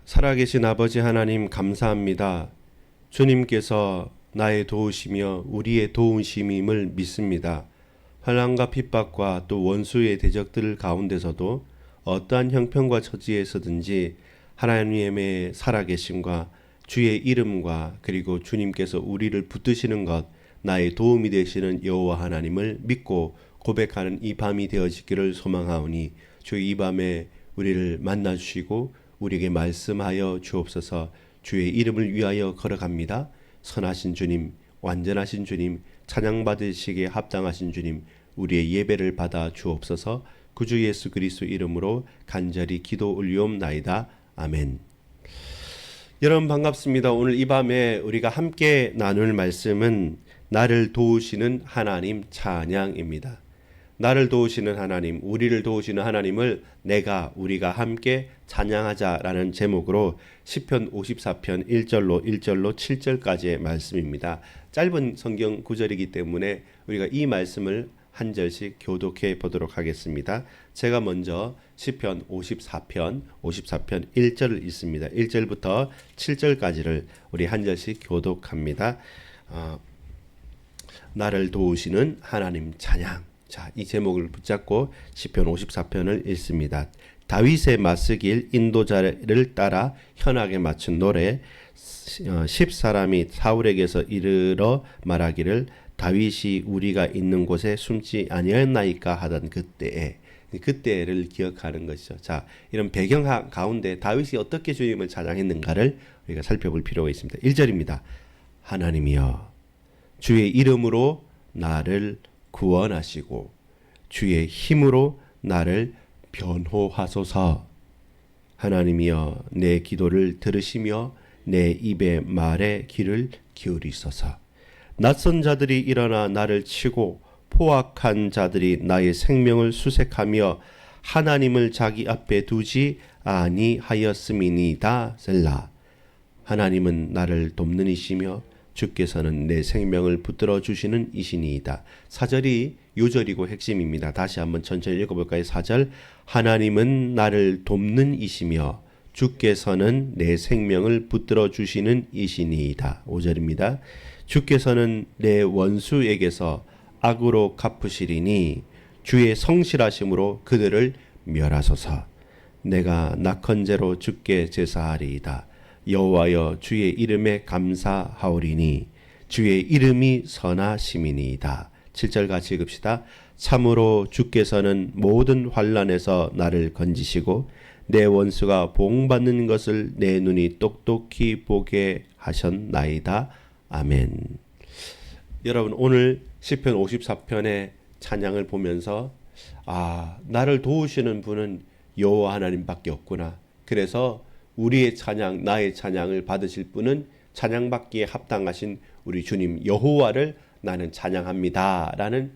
살아계신 아버지 하나님 감사합니다. 주님께서 나의 도우시며 우리의 도우심임을 믿습니다. 환난과 핍박과 또 원수의 대적들 가운데서도 어떠한 형편과 처지에서든지 하나님의 살아계심과 주의 이름과 그리고 주님께서 우리를 붙드시는 것, 나의 도움이 되시는 여호와 하나님을 믿고 고백하는 이 밤이 되어지기를 소망하오니 주 이 밤에 우리를 만나주시고 우리에게 말씀하여 주옵소서. 주의 이름을 위하여 걸어갑니다. 선하신 주님, 완전하신 주님, 찬양받으시기에 합당하신 주님, 우리의 예배를 받아 주옵소서. 구주 예수 그리스도 이름으로 간절히 기도 올리옵나이다. 아멘. 여러분 반갑습니다. 오늘 이 밤에 우리가 함께 나눌 말씀은 나를 도우시는 하나님 찬양입니다. 나를 도우시는 하나님, 우리를 도우시는 하나님을 우리가 함께 찬양하자라는 제목으로 시편 54편 1절로 7절까지의 말씀입니다. 짧은 성경 구절이기 때문에 우리가 이 말씀을 한 절씩 교독해 보도록 하겠습니다. 제가 먼저 시편 54편 1절을 읽습니다. 1절부터 7절까지를 우리 한 절씩 교독합니다. 나를 도우시는 하나님 찬양. 자, 이 제목을 붙잡고 시편 54편을 읽습니다. 다윗의 맞서길 인도자를 따라 현악에 맞춘 노래. 10사람이 사울에게서 이르러 말하기를 다윗이 우리가 있는 곳에 숨지 아니었나이까 하던 그때를 기억하는 것이죠. 자, 이런 배경 가운데 다윗이 어떻게 주님을 찬양했는가를 우리가 살펴볼 필요가 있습니다. 1절입니다. 하나님이여 주의 이름으로 나를 구원하시고 주의 힘으로 나를 변호하소서. 하나님이여 내 기도를 들으시며 내 입의 말에 귀를 기울이소서. 낯선 자들이 일어나 나를 치고 포악한 자들이 나의 생명을 수색하며 하나님을 자기 앞에 두지 아니하였음이니이다. 셀라. 하나님은 나를 돕는 이시며 주께서는 내 생명을 붙들어 주시는 이시니이다. 4절이 요절이고 핵심입니다. 다시 한번 천천히 읽어볼까요? 4절. 하나님은 나를 돕는 이시며 주께서는 내 생명을 붙들어 주시는 이시니이다. 5절입니다. 주께서는 내 원수에게서 악으로 갚으시리니 주의 성실하심으로 그들을 멸하소서. 내가 낙헌제로 주께 제사하리이다. 여호와여 주의 이름에 감사하오리니 주의 이름이 선하심이니이다. 7절 같이 읽읍시다. 참으로 주께서는 모든 환난에서 나를 건지시고 내 원수가 보응받는 것을 내 눈이 똑똑히 보게 하셨나이다. 아멘. 여러분 오늘 시편 54편의 찬양을 보면서 나를 도우시는 분은 여호와 하나님밖에 없구나. 그래서 우리의 찬양, 나의 찬양을 받으실 분은 찬양받기에 합당하신 우리 주님 여호와를 나는 찬양합니다 라는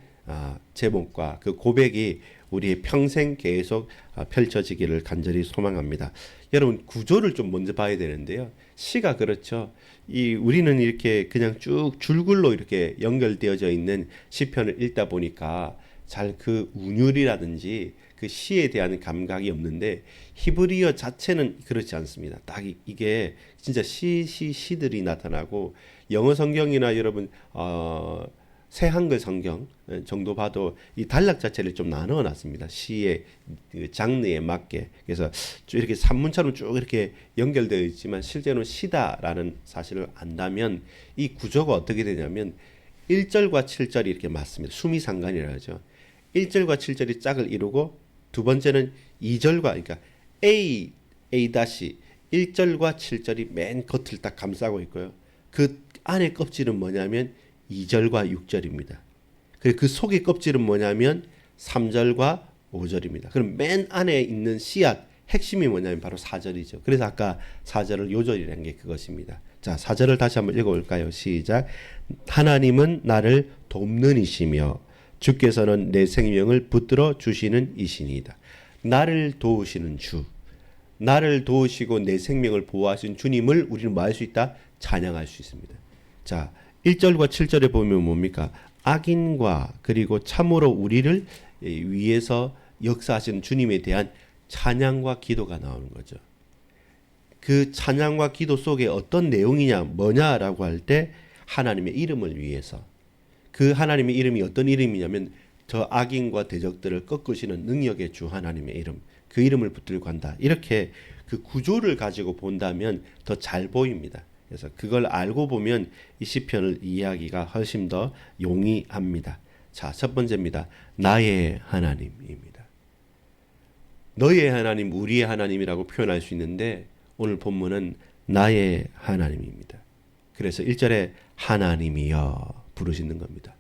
제목과 그 고백이 우리의 평생 계속 펼쳐지기를 간절히 소망합니다. 여러분 구조를 좀 먼저 봐야 되는데요. 시가 그렇죠. 우리는 이렇게 그냥 쭉 줄글로 이렇게 연결되어져 있는 시편을 읽다 보니까 잘 그 운율이라든지 그 시에 대한 감각이 없는데 히브리어 자체는 그렇지 않습니다. 딱 이게 진짜 시들이 나타나고 영어 성경이나 여러분 새 한글 성경 정도 봐도 이 단락 자체를 좀 나누어 놨습니다. 시의 장르에 맞게. 그래서 쭉 이렇게 산문처럼 쭉 이렇게 연결되어 있지만 실제로는 시다라는 사실을 안다면 이 구조가 어떻게 되냐면 1절과 7절이 이렇게 맞습니다. 수미상관이라고 하죠. 1절과 7절이 짝을 이루고 두 번째는 2절과 그러니까 A 1절과 7절이 맨 겉을 딱 감싸고 있고요. 그 안에 껍질은 뭐냐면 2절과 6절입니다. 그리고 그 속의 껍질은 뭐냐면 3절과 5절입니다. 그럼 맨 안에 있는 씨앗 핵심이 뭐냐면 바로 4절이죠. 그래서 아까 4절을 요절이라는 게 그것입니다. 자, 4절을 다시 한번 읽어볼까요? 시작. 하나님은 나를 돕는 이시며 주께서는 내 생명을 붙들어 주시는 이시니이다. 나를 도우시는 주, 나를 도우시고 내 생명을 보호하신 주님을 우리는 뭐 할 수 있다? 찬양할 수 있습니다. 자, 1절과 7절에 보면 뭡니까? 악인과 그리고 참으로 우리를 위해서 역사하신 주님에 대한 찬양과 기도가 나오는 거죠. 그 찬양과 기도 속에 어떤 내용이냐, 뭐냐라고 할 때 하나님의 이름을 위해서, 그 하나님의 이름이 어떤 이름이냐면 저 악인과 대적들을 꺾으시는 능력의 주 하나님의 이름, 그 이름을 붙들고 한다. 이렇게 그 구조를 가지고 본다면 더 잘 보입니다. 그래서 그걸 알고 보면 이 시편을 이해하기가 훨씬 더 용이합니다. 자, 첫 번째입니다. 나의 하나님입니다. 너의 하나님, 우리의 하나님이라고 표현할 수 있는데 오늘 본문은 나의 하나님입니다. 그래서 1절에 하나님이여 부르시는 겁니다.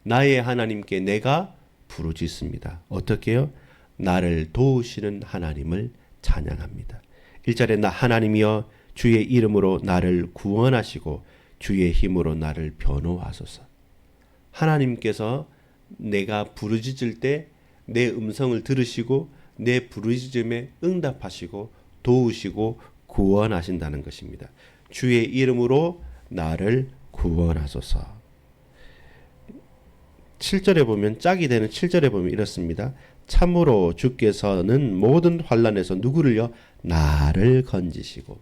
나의 하나님께 내가 부르짖습니다. 어떻게요? 나를 도우시는 하나님을 찬양합니다. 1절에 나 하나님이여 주의 이름으로 나를 구원하시고 주의 힘으로 나를 변호하소서. 하나님께서 내가 부르짖을 때 내 음성을 들으시고 내 부르짖음에 응답하시고 도우시고 구원하신다는 것입니다. 주의 이름으로 나를 구원하소서. 7절에 보면 짝이 되는 7절에 보면 이렇습니다. 참으로 주께서는 모든 환난에서 누구를요? 나를 건지시고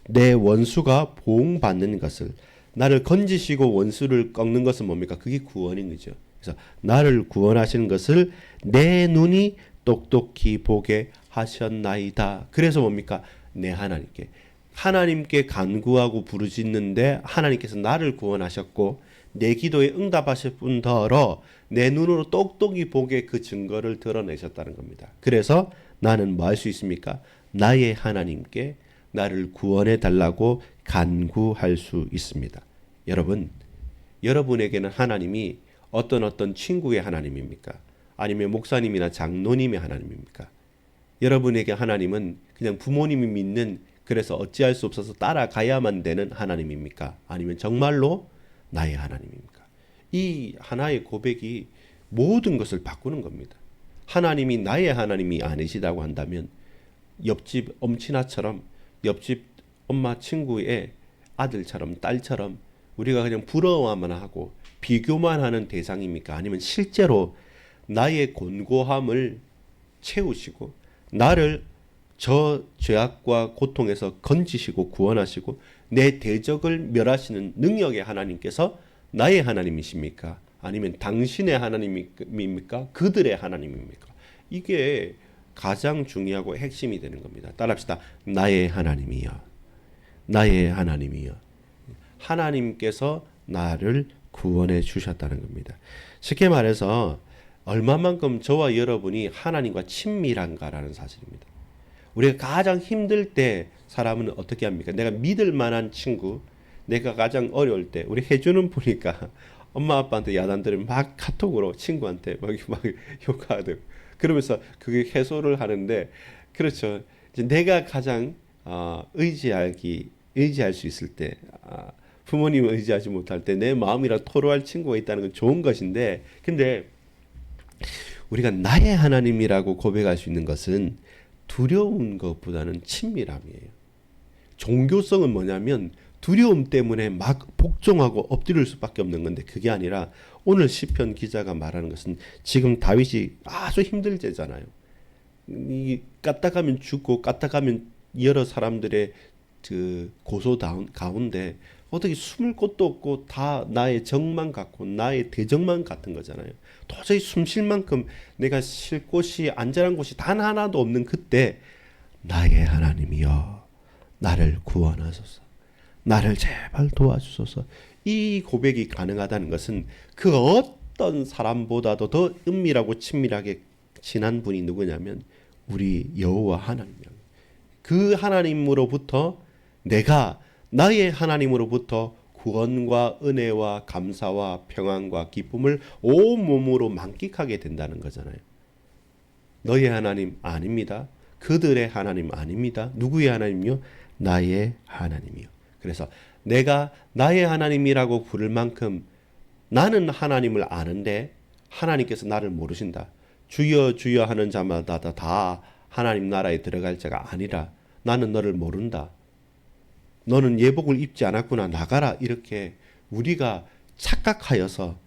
내 원수가 보응받는 것을, 나를 건지시고 원수를 꺾는 것은 뭡니까? 그게 구원인 거죠. 그래서 나를 구원하시는 것을 내 눈이 똑똑히 보게 하셨나이다. 그래서 뭡니까? 내 하나님께 간구하고 부르짖는데 하나님께서 나를 구원하셨고 내 기도에 응답하실 뿐더러 내 눈으로 똑똑히 보게 그 증거를 드러내셨다는 겁니다. 그래서 나는 뭐 할 수 있습니까? 나의 하나님께 나를 구원해 달라고 간구할 수 있습니다. 여러분, 여러분에게는 하나님이 어떤 친구의 하나님입니까? 아니면 목사님이나 장로님의 하나님입니까? 여러분에게 하나님은 그냥 부모님이 믿는, 그래서 어찌할 수 없어서 따라가야만 되는 하나님입니까? 아니면 정말로 나의 하나님입니까? 이 하나의 고백이 모든 것을 바꾸는 겁니다. 하나님이 나의 하나님이 아니시다고 한다면 옆집 엄친아처럼, 옆집 엄마 친구의 아들처럼 딸처럼 우리가 그냥 부러워만 하고 비교만 하는 대상입니까? 아니면 실제로 나의 곤고함을 채우시고 나를 저 죄악과 고통에서 건지시고 구원하시고 내 대적을 멸하시는 능력의 하나님께서 나의 하나님이십니까? 아니면 당신의 하나님입니까? 그들의 하나님입니까? 이게 가장 중요하고 핵심이 되는 겁니다. 따라합시다. 나의 하나님이여. 나의 하나님이여. 하나님께서 나를 구원해 주셨다는 겁니다. 쉽게 말해서 얼마만큼 저와 여러분이 하나님과 친밀한가라는 사실입니다. 우리가 가장 힘들 때 사람은 어떻게 합니까? 내가 믿을 만한 친구, 내가 가장 어려울 때, 우리 혜주는 보니까 엄마 아빠한테 야단 들으면 막 카톡으로 친구한테 막 욕하고 그러면서 그게 해소를 하는데, 그렇죠. 이제 내가 가장 의지할 수 있을 때, 부모님을 의지하지 못할 때 내 마음이라 토로할 친구가 있다는 건 좋은 것인데, 근데 우리가 나의 하나님이라고 고백할 수 있는 것은 두려운 것보다는 친밀함이에요. 종교성은 뭐냐면 두려움 때문에 막 복종하고 엎드릴 수밖에 없는 건데, 그게 아니라 오늘 시편 기자가 말하는 것은 지금 다윗이 아주 힘들 때잖아요. 이 까딱하면 죽고 까딱하면 여러 사람들의 그 고소 가운데 어떻게 숨을 곳도 없고 다 나의 적만 같고 나의 대적만 같은 거잖아요. 도저히 숨 쉴 만큼 내가 쉴 곳이, 안전한 곳이 단 하나도 없는 그때 나의 하나님이여 나를 구원하소서, 나를 제발 도와주소서. 이 고백이 가능하다는 것은 그 어떤 사람보다도 더 은밀하고 친밀하게 친한 분이 누구냐면 우리 여호와 하나님이야. 그 하나님으로부터 내가 나의 하나님으로부터 구원과 은혜와 감사와 평안과 기쁨을 온몸으로 만끽하게 된다는 거잖아요. 너의 하나님 아닙니다. 그들의 하나님 아닙니다. 누구의 하나님이요? 나의 하나님이요. 그래서 내가 나의 하나님이라고 부를 만큼 나는 하나님을 아는데 하나님께서 나를 모르신다. 주여 주여 하는 자마다 다 하나님 나라에 들어갈 자가 아니라 나는 너를 모른다. 너는 예복을 입지 않았구나. 나가라. 이렇게 우리가 착각하여서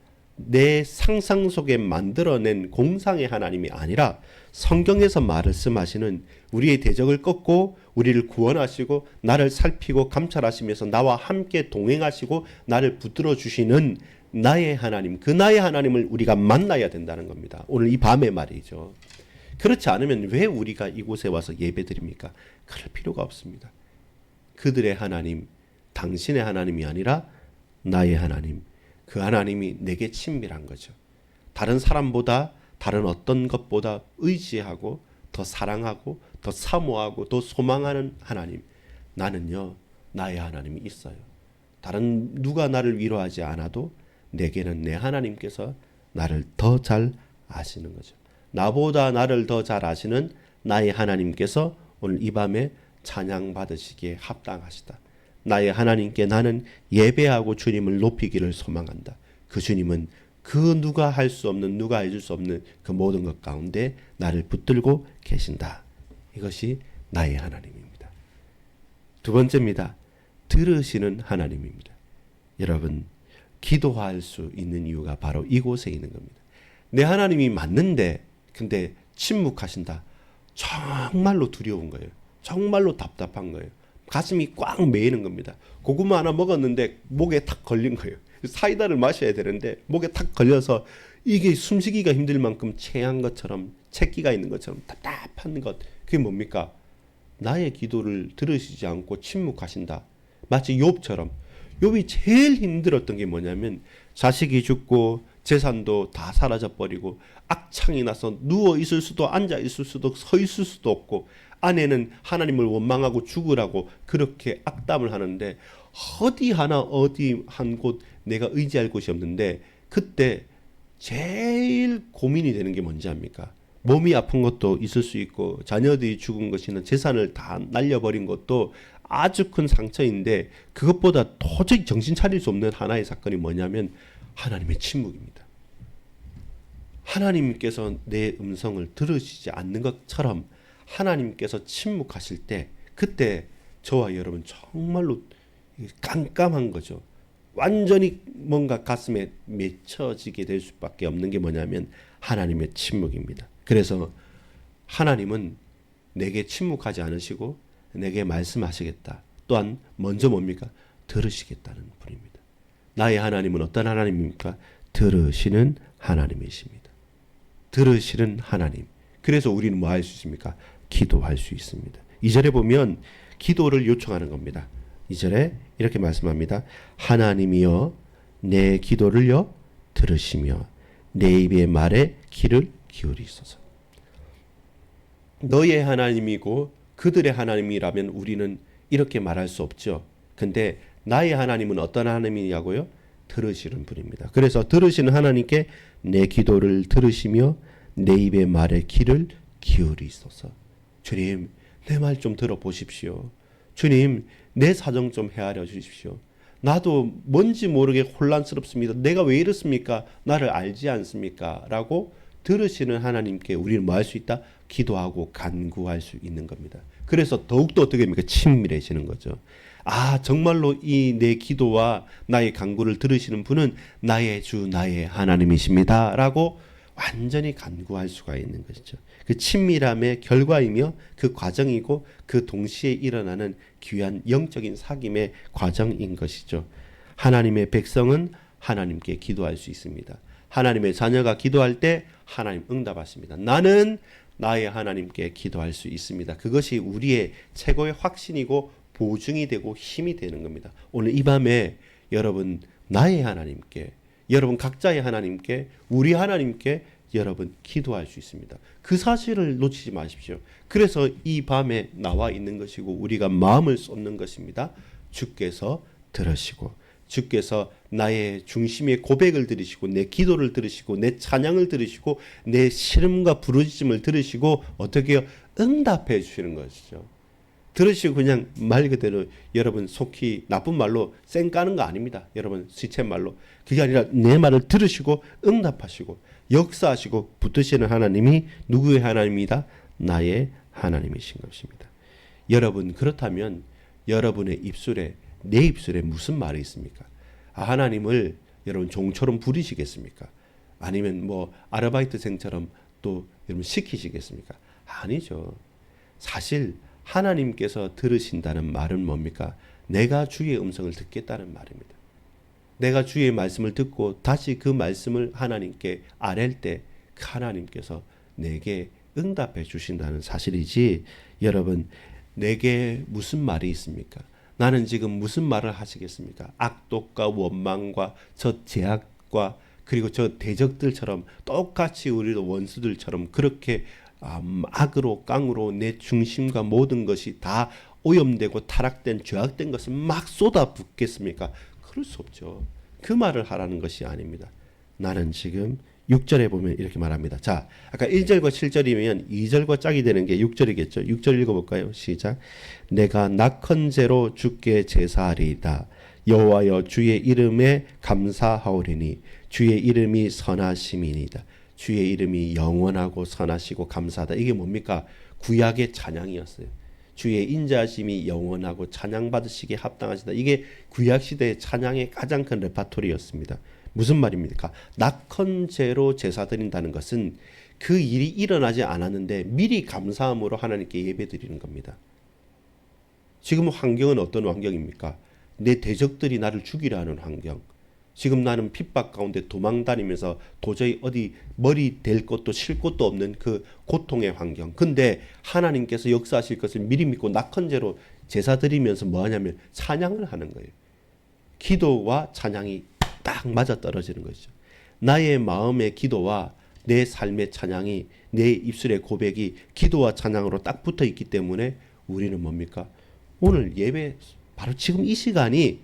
내 상상 속에 만들어낸 공상의 하나님이 아니라 성경에서 말씀하시는 우리의 대적을 꺾고 우리를 구원하시고 나를 살피고 감찰하시면서 나와 함께 동행하시고 나를 붙들어 주시는 나의 하나님, 그 나의 하나님을 우리가 만나야 된다는 겁니다. 오늘 이 밤에 말이죠. 그렇지 않으면 왜 우리가 이곳에 와서 예배드립니까? 그럴 필요가 없습니다. 그들의 하나님, 당신의 하나님이 아니라 나의 하나님, 그 하나님이 내게 친밀한 거죠. 다른 사람보다, 다른 어떤 것보다 의지하고 더 사랑하고 더 사모하고 더 소망하는 하나님, 나는요 나의 하나님이 있어요. 다른 누가 나를 위로하지 않아도 내게는 내 하나님께서 나를 더 잘 아시는 거죠. 나보다 나를 더 잘 아시는 나의 하나님께서 오늘 이 밤에 찬양 받으시기에 합당하시다. 나의 하나님께 나는 예배하고 주님을 높이기를 소망한다. 그 주님은 그 누가 할 수 없는, 누가 해줄 수 없는 그 모든 것 가운데 나를 붙들고 계신다. 이것이 나의 하나님입니다. 두 번째입니다. 들으시는 하나님입니다. 여러분, 기도할 수 있는 이유가 바로 이곳에 있는 겁니다. 내 하나님이 맞는데 근데 침묵하신다. 정말로 두려운 거예요. 정말로 답답한 거예요. 가슴이 꽉 메이는 겁니다. 고구마 하나 먹었는데 목에 탁 걸린 거예요. 사이다를 마셔야 되는데 목에 탁 걸려서 이게 숨쉬기가 힘들 만큼 체한 것처럼, 채기가 있는 것처럼 답답한 것. 그게 뭡니까? 나의 기도를 들으시지 않고 침묵하신다. 마치 욥처럼. 욥이 제일 힘들었던 게 뭐냐면 자식이 죽고 재산도 다 사라져버리고 악창이 나서 누워 있을 수도 앉아 있을 수도 서 있을 수도 없고 아내는 하나님을 원망하고 죽으라고 그렇게 악담을 하는데 어디 한 곳 내가 의지할 곳이 없는데 그때 제일 고민이 되는 게 뭔지 압니까? 몸이 아픈 것도 있을 수 있고 자녀들이 죽은 것이나 재산을 다 날려버린 것도 아주 큰 상처인데 그것보다 도저히 정신 차릴 수 없는 하나의 사건이 뭐냐면 하나님의 침묵입니다. 하나님께서 내 음성을 들으시지 않는 것처럼 하나님께서 침묵하실 때 그때 저와 여러분 정말로 깜깜한 거죠. 완전히 뭔가 가슴에 맺혀지게 될 수밖에 없는 게 뭐냐면 하나님의 침묵입니다. 그래서 하나님은 내게 침묵하지 않으시고 내게 말씀하시겠다. 또한 먼저 뭡니까? 들으시겠다는 분입니다. 나의 하나님은 어떤 하나님입니까? 들으시는 하나님이십니다. 들으시는 하나님. 그래서 우리는 뭐 할 수 있습니까? 기도할 수 있습니다. 2절에 보면 기도를 요청하는 겁니다. 2절에 이렇게 말씀합니다. 하나님이여 내 기도를요 들으시며 내 입의 말에 귀를 기울이소서. 너의 하나님이고 그들의 하나님이라면 우리는 이렇게 말할 수 없죠. 근데 나의 하나님은 어떤 하나님이냐고요? 들으시는 분입니다. 그래서 들으시는 하나님께 내 기도를 들으시며 내 입의 말에 귀를 기울이소서. 주님, 내 말 좀 들어보십시오. 주님, 내 사정 좀 헤아려 주십시오. 나도 뭔지 모르게 혼란스럽습니다. 내가 왜 이렇습니까? 나를 알지 않습니까? 라고 들으시는 하나님께 우리는 뭐 할 수 있다? 기도하고 간구할 수 있는 겁니다. 그래서 더욱더 어떻게 됩니까? 친밀해지는 거죠. 아, 정말로 이 내 기도와 나의 간구를 들으시는 분은 나의 주, 나의 하나님이십니다. 라고 완전히 간구할 수가 있는 것이죠. 그 친밀함의 결과이며 그 과정이고 그 동시에 일어나는 귀한 영적인 사귐의 과정인 것이죠. 하나님의 백성은 하나님께 기도할 수 있습니다. 하나님의 자녀가 기도할 때 하나님 응답하십니다. 나는 나의 하나님께 기도할 수 있습니다. 그것이 우리의 최고의 확신이고 보증이 되고 힘이 되는 겁니다. 오늘 이 밤에 여러분 나의 하나님께, 여러분 각자의 하나님께, 우리 하나님께 여러분 기도할 수 있습니다. 그 사실을 놓치지 마십시오. 그래서 이 밤에 나와 있는 것이고 우리가 마음을 쏟는 것입니다. 주께서 들으시고 주께서 나의 중심의 고백을 들으시고 내 기도를 들으시고 내 찬양을 들으시고 내 시름과 부르짖음을 들으시고 어떻게 해요? 응답해 주시는 것이죠. 들으시고 그냥 말 그대로 여러분 속히 나쁜 말로 쌩 까는 거 아닙니다. 여러분 시쳇말로. 그게 아니라 내 말을 들으시고 응답하시고 역사하시고 붙드시는 하나님이 누구의 하나님이다? 나의 하나님이신 것입니다. 여러분 그렇다면 여러분의 입술에 내 입술에 무슨 말이 있습니까? 아, 하나님을 여러분 종처럼 부리시겠습니까? 아니면 뭐 아르바이트생처럼 또 여러분 시키시겠습니까? 아니죠. 사실 하나님께서 들으신다는 말은 뭡니까? 내가 주의 음성을 듣겠다는 말입니다. 내가 주의 말씀을 듣고 다시 그 말씀을 하나님께 아랠 때 하나님께서 내게 응답해 주신다는 사실이지, 여러분 내게 무슨 말이 있습니까? 나는 지금 무슨 말을 하시겠습니까? 악독과 원망과 저 제약과 그리고 저 대적들처럼 똑같이 우리도 원수들처럼 그렇게 악으로 깡으로 내 중심과 모든 것이 다 오염되고 타락된 죄악된 것을 막 쏟아붓겠습니까? 그럴 수 없죠. 그 말을 하라는 것이 아닙니다. 나는 지금 6절에 보면 이렇게 말합니다. 자, 아까 1절과 7절이면 2절과 짝이 되는 게 6절이겠죠. 6절 읽어볼까요? 시작. 내가 낙헌제로 주께 제사하리이다. 여호와여 주의 이름에 감사하오리니 주의 이름이 선하심이니이다. 주의 이름이 영원하고 선하시고 감사하다. 이게 뭡니까? 구약의 찬양이었어요. 주의 인자하심이 영원하고 찬양받으시기에 합당하시다. 이게 구약시대의 찬양의 가장 큰 레파토리였습니다. 무슨 말입니까? 낙헌제로 제사 드린다는 것은 그 일이 일어나지 않았는데 미리 감사함으로 하나님께 예배 드리는 겁니다. 지금 환경은 어떤 환경입니까? 내 대적들이 나를 죽이려 하는 환경. 지금 나는 핍박 가운데 도망다니면서 도저히 어디 머리 댈 곳도 쉴 곳도 없는 그 고통의 환경. 근데 하나님께서 역사하실 것을 미리 믿고 낙헌제로 제사 드리면서 뭐 하냐면 찬양을 하는 거예요. 기도와 찬양이 딱 맞아 떨어지는 것이죠. 나의 마음의 기도와 내 삶의 찬양이, 내 입술의 고백이 기도와 찬양으로 딱 붙어 있기 때문에 우리는 뭡니까? 오늘 예배 바로 지금 이 시간이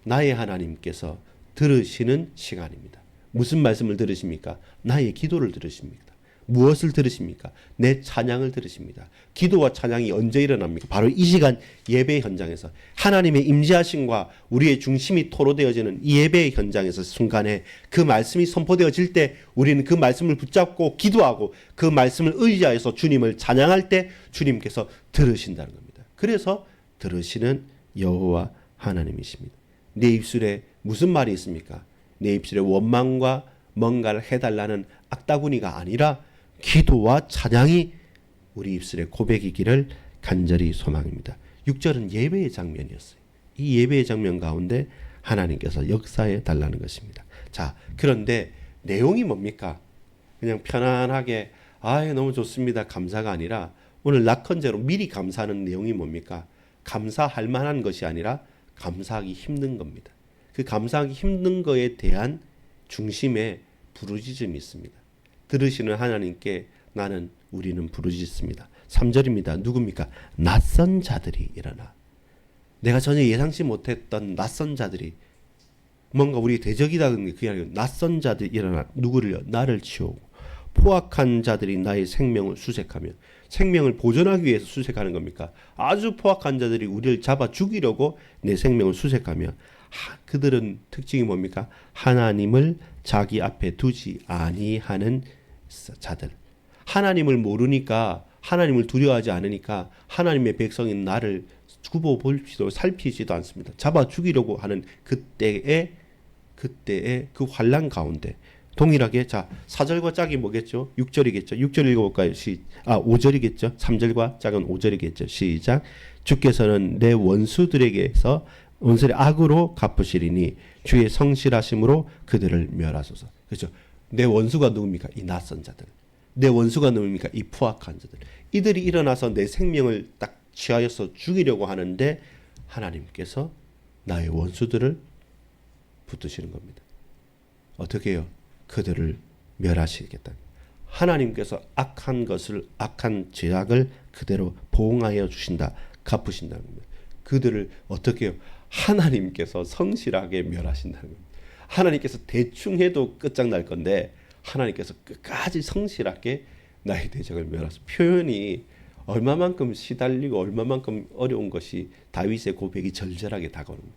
나의 하나님께서 들으시는 시간입니다. 무슨 말씀을 들으십니까? 나의 기도를 들으십니다. 무엇을 들으십니까? 내 찬양을 들으십니다. 기도와 찬양이 언제 일어납니까? 바로 이 시간 예배 현장에서 하나님의 임재하심과 우리의 중심이 토로되어지는 이 예배 현장에서 순간에 그 말씀이 선포되어질 때 우리는 그 말씀을 붙잡고 기도하고 그 말씀을 의지하여서 주님을 찬양할 때 주님께서 들으신다는 겁니다. 그래서 들으시는 여호와 하나님이십니다. 내 입술에 무슨 말이 있습니까? 내 입술에 원망과 뭔가를 해달라는 악다구니가 아니라 기도와 찬양이 우리 입술의 고백이기를 간절히 소망입니다. 6절은 예배의 장면이었어요. 이 예배의 장면 가운데 하나님께서 역사해 달라는 것입니다. 자, 그런데 내용이 뭡니까? 그냥 편안하게 너무 좋습니다. 감사가 아니라 오늘 낙헌제로 미리 감사하는 내용이 뭡니까? 감사할 만한 것이 아니라 감사하기 힘든 겁니다. 그 감사하기 힘든 거에 대한 중심에 부르짖음이 있습니다. 들으시는 하나님께 우리는 부르짖습니다. 3절입니다. 누굽니까? 낯선 자들이 일어나. 내가 전혀 예상치 못했던 낯선 자들이 뭔가 우리 대적이다는 게 그게 아니고 낯선 자들이 일어나. 누구를요? 나를 치우고 포악한 자들이 나의 생명을 수색하며. 생명을 보존하기 위해서 수색하는 겁니까? 아주 포악한 자들이 우리를 잡아 죽이려고 내 생명을 수색하며. 그들은 특징이 뭡니까? 하나님을 자기 앞에 두지 아니하는 자들. 하나님을 모르니까, 하나님을 두려워하지 않으니까 하나님의 백성인 나를 두고 볼지도 살피지도 않습니다. 잡아 죽이려고 하는 그때의 그 환난 가운데 동일하게, 자, 4절과 짝이 뭐겠죠? 6절이겠죠. 6절 읽어볼까요? 5절이겠죠. 3절과 짝은 5절이겠죠. 시작. 주께서는 내 원수들에게서 원수의 악으로 갚으시리니 주의 성실하심으로 그들을 멸하소서. 그렇죠. 내 원수가 누굽니까? 이 낯선 자들. 내 원수가 누굽니까? 이 포악한 자들. 이들이 일어나서 내 생명을 딱 취하여서 죽이려고 하는데 하나님께서 나의 원수들을 붙드시는 겁니다. 어떻게 해요? 그들을 멸하시겠다. 하나님께서 악한 것을, 악한 죄악을 그대로 보응하여 주신다. 갚으신다는 겁니다. 그들을 어떻게 해요? 하나님께서 성실하게 멸하신다는 겁니다. 하나님께서 대충 해도 끝장날 건데 하나님께서 끝까지 성실하게 나의 대적을 멸하소. 표현이 얼마만큼 시달리고 얼마만큼 어려운 것이 다윗의 고백이 절절하게 다가오는 거예요.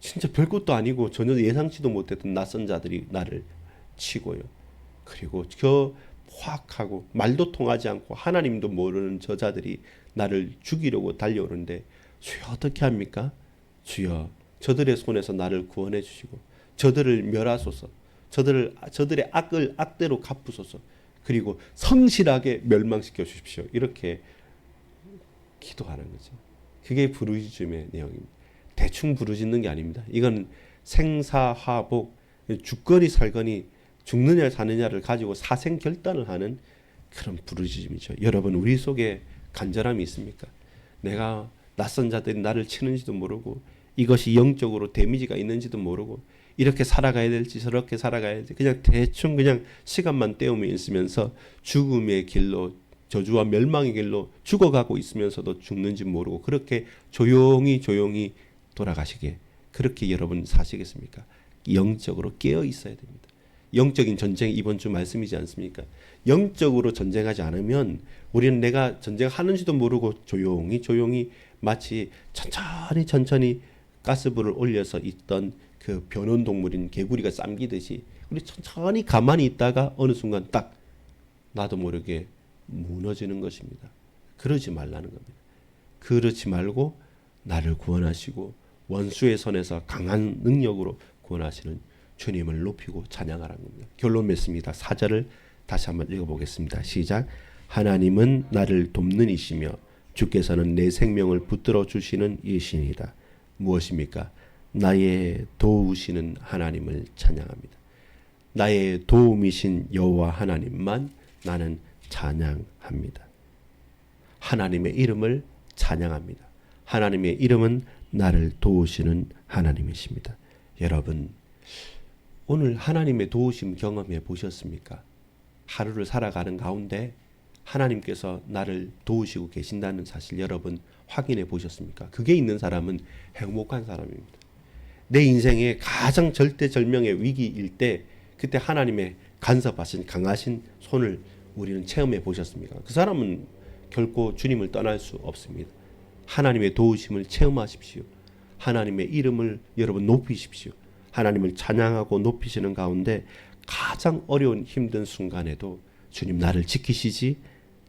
진짜 별것도 아니고 전혀 예상치도 못했던 낯선 자들이 나를 치고요. 그리고 저 포악하고 말도 통하지 않고 하나님도 모르는 저자들이 나를 죽이려고 달려오는데 주여 어떻게 합니까? 주여 저들의 손에서 나를 구원해 주시고 저들을 멸하소서. 저들의 악을 악대로 갚으소서. 그리고 성실하게 멸망시켜 주십시오. 이렇게 기도하는 거죠. 그게 부르짖음의 내용입니다. 대충 부르짖는 게 아닙니다. 이건 생사화복, 죽거니 살거니 죽느냐 사느냐를 가지고 사생 결단을 하는 그런 부르짖음이죠. 여러분, 우리 속에 간절함이 있습니까? 내가 낯선 자들이 나를 치는지도 모르고 이것이 영적으로 데미지가 있는지도 모르고 이렇게 살아가야 될지 저렇게 살아가야 될지 그냥 대충 그냥 시간만 때우며 있으면서 죽음의 길로, 저주와 멸망의 길로 죽어가고 있으면서도 죽는지 모르고 그렇게 조용히 돌아가시게, 그렇게 여러분 사시겠습니까? 영적으로 깨어 있어야 됩니다. 영적인 전쟁, 이번 주 말씀이지 않습니까? 영적으로 전쟁하지 않으면 우리는 내가 전쟁하는지도 모르고 조용히 마치 천천히 가스불을 올려서 있던 그 변온동물인 개구리가 삼기듯이 우리 천천히 가만히 있다가 어느 순간 딱 나도 모르게 무너지는 것입니다. 그러지 말라는 겁니다. 그렇지 말고 나를 구원하시고 원수의 손에서 강한 능력으로 구원하시는 주님을 높이고 찬양하라는 겁니다. 결론 맺습니다. 4절을 다시 한번 읽어보겠습니다. 시작. 하나님은 나를 돕는 이시며 주께서는 내 생명을 붙들어 주시는 이시니이다. 무엇입니까? 나의 도우시는 하나님을 찬양합니다. 나의 도움이신 여호와 하나님만 나는 찬양합니다. 하나님의 이름을 찬양합니다. 하나님의 이름은 나를 도우시는 하나님이십니다. 여러분, 오늘 하나님의 도우심 경험해 보셨습니까? 하루를 살아가는 가운데 하나님께서 나를 도우시고 계신다는 사실 여러분 확인해 보셨습니까? 그게 있는 사람은 행복한 사람입니다. 내 인생의 가장 절대절명의 위기일 때 그때 하나님의 간섭하신 강하신 손을 우리는 체험해 보셨습니까? 그 사람은 결코 주님을 떠날 수 없습니다. 하나님의 도우심을 체험하십시오. 하나님의 이름을 여러분 높이십시오. 하나님을 찬양하고 높이시는 가운데 가장 어려운 힘든 순간에도 주님 나를 지키시지,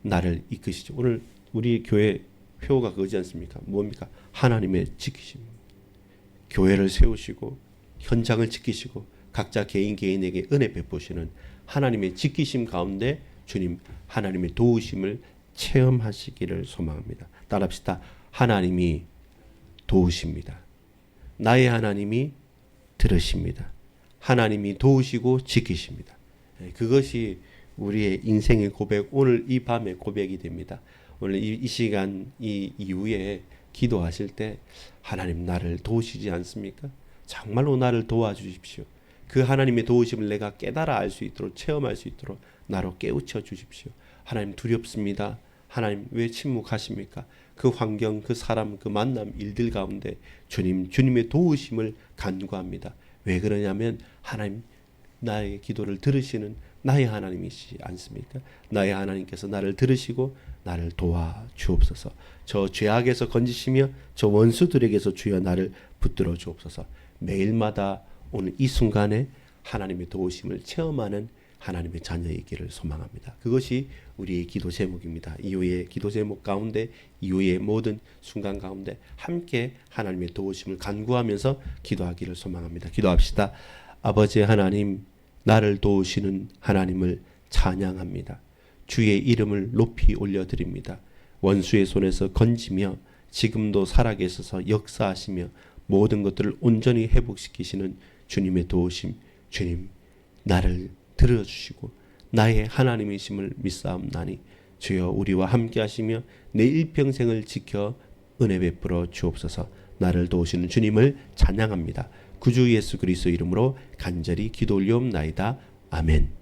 나를 이끄시죠. 오늘 우리 교회 표어가 그거지 않습니까? 뭡니까? 하나님의 지키심입니다. 교회를 세우시고 현장을 지키시고 각자 개인에게 은혜 베푸시는 하나님의 지키심 가운데 주님 하나님의 도우심을 체험하시기를 소망합니다. 따라합시다. 하나님이 도우십니다. 나의 하나님이 들으십니다. 하나님이 도우시고 지키십니다. 그것이 우리의 인생의 고백, 오늘 이 밤의 고백이 됩니다. 오늘 이 시간 이 이후에 기도하실 때 하나님 나를 도우시지 않습니까? 정말로 나를 도와주십시오. 그 하나님의 도우심을 내가 깨달아 알 수 있도록, 체험할 수 있도록 나로 깨우쳐 주십시오. 하나님 두렵습니다. 하나님 왜 침묵하십니까? 그 환경, 그 사람, 그 만남, 일들 가운데 주님의 도우심을 간구합니다. 왜 그러냐면 하나님 나의 기도를 들으시는 나의 하나님이시지 않습니까? 나의 하나님께서 나를 들으시고 나를 도와주옵소서. 저 죄악에서 건지시며 저 원수들에게서 주여 나를 붙들어 주옵소서. 매일마다 오늘 이 순간에 하나님의 도우심을 체험하는 하나님의 자녀이기를 소망합니다. 그것이 우리의 기도 제목입니다. 이후의 기도 제목 가운데, 이후의 모든 순간 가운데 함께 하나님의 도우심을 간구하면서 기도하기를 소망합니다. 기도합시다. 아버지 하나님, 나를 도우시는 하나님을 찬양합니다. 주의 이름을 높이 올려드립니다. 원수의 손에서 건지며 지금도 살아계셔서 역사하시며 모든 것들을 온전히 회복시키시는 주님의 도우심, 주님 나를 들어주시고 나의 하나님이심을 믿사옵나니 주여 우리와 함께 하시며 내 일평생을 지켜 은혜 베풀어 주옵소서. 나를 도우시는 주님을 찬양합니다. 구주 예수 그리스도 이름으로 간절히 기도 올리옵나이다. 아멘.